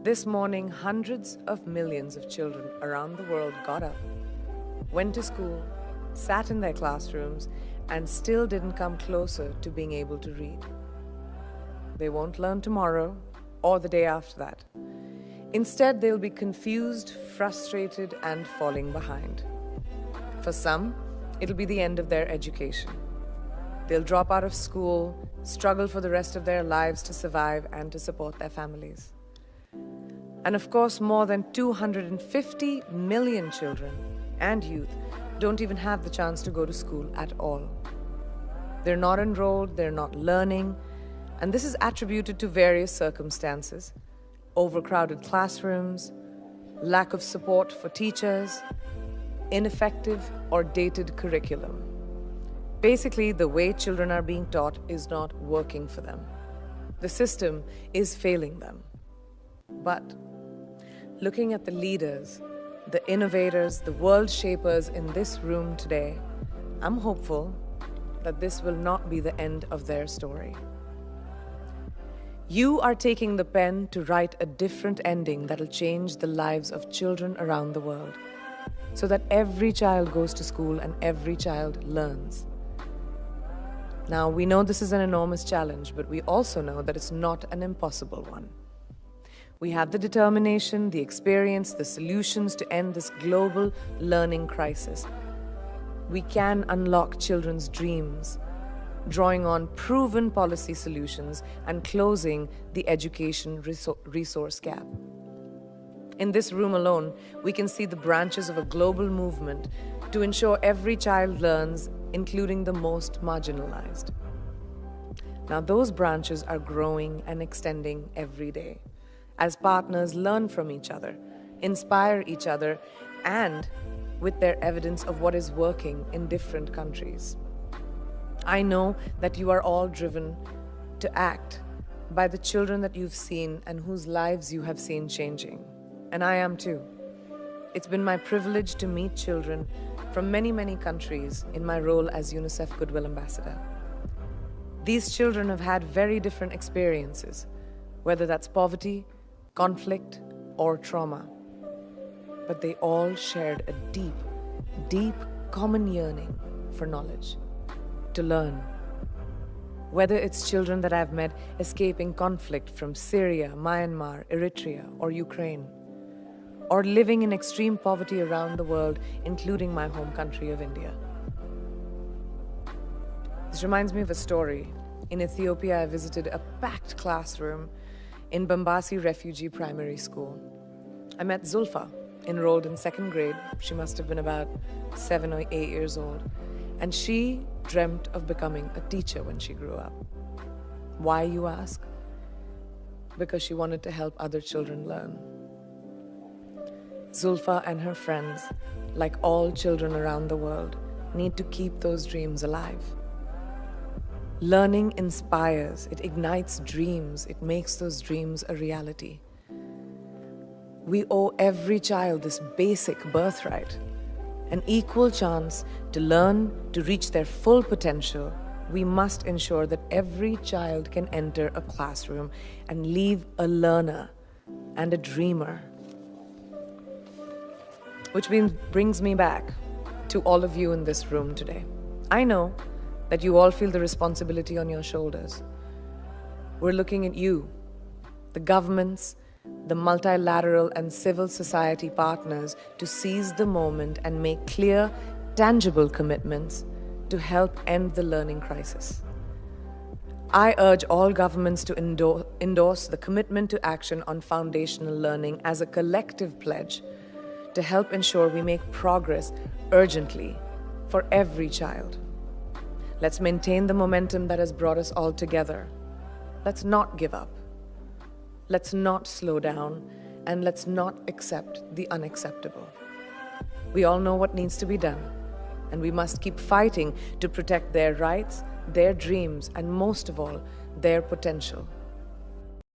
This morning, hundreds of millions of children around the world got up, went to school, sat in their classrooms, and still didn't come closer to being able to read. They won't learn tomorrow or the day after that. Instead, they'll be confused, frustrated, and falling behind. For some, it'll be the end of their education. They'll drop out of school, struggle for the rest of their lives to survive and to support their families. And of course, more than 250 million children and youth don't even have the chance to go to school at all. They're not enrolled, they're not learning, and this is attributed to various circumstances: overcrowded classrooms, lack of support for teachers, ineffective or dated curriculum. Basically, the way children are being taught is not working for them. The system is failing them. But looking at the leaders, the innovators, the world shapers in this room today, I'm hopeful that this will not be the end of their story. You are taking the pen to write a different ending that'll change the lives of children around the world, so that every child goes to school and every child learns. Now, we know this is an enormous challenge, but we also know that it's not an impossible one. We have the determination, the experience, the solutions to end this global learning crisis. We can unlock children's dreams, drawing on proven policy solutions and closing the education resource gap. In this room alone, we can see the branches of a global movement to ensure every child learns, including the most marginalized. Now, those branches are growing and extending every day as partners learn from each other, inspire each other, and with their evidence of what is working in different countries. I know that you are all driven to act by the children that you've seen and whose lives you have seen changing. And I am too. It's been my privilege to meet children from many, many countries in my role as UNICEF Goodwill Ambassador. These children have had very different experiences, whether that's poverty, conflict, or trauma. But they all shared a deep, deep common yearning for knowledge, to learn. Whether it's children that I've met escaping conflict from Syria, Myanmar, Eritrea, or Ukraine, or living in extreme poverty around the world, including my home country of India. This reminds me of a story. In Ethiopia, I visited a packed classroom in Bambasi Refugee Primary School. I met Zulfa, enrolled in 2nd grade. She must have been about 7 or 8 years old. And she dreamt of becoming a teacher when she grew up. Why, you ask? Because she wanted to help other children learn. Zulfa and her friends, like all children around the world, need to keep those dreams alive. Learning inspires, it ignites dreams, it makes those dreams a reality. We owe every child this basic birthright, an equal chance to learn, to reach their full potential. We must ensure that every child can enter a classroom and leave a learner and a dreamer. Which brings me back to all of you in this room today. I know that you all feel the responsibility on your shoulders. We're looking at you, the governments, the multilateral and civil society partners, to seize the moment and make clear, tangible commitments to help end the learning crisis. I urge all governments to endorse the commitment to action on foundational learning as a collective pledge to help ensure we make progress urgently for every child. Let's maintain the momentum that has brought us all together. Let's not give up. Let's not slow down, and let's not accept the unacceptable. We all know what needs to be done, and we must keep fighting to protect their rights, their dreams, and most of all, their potential.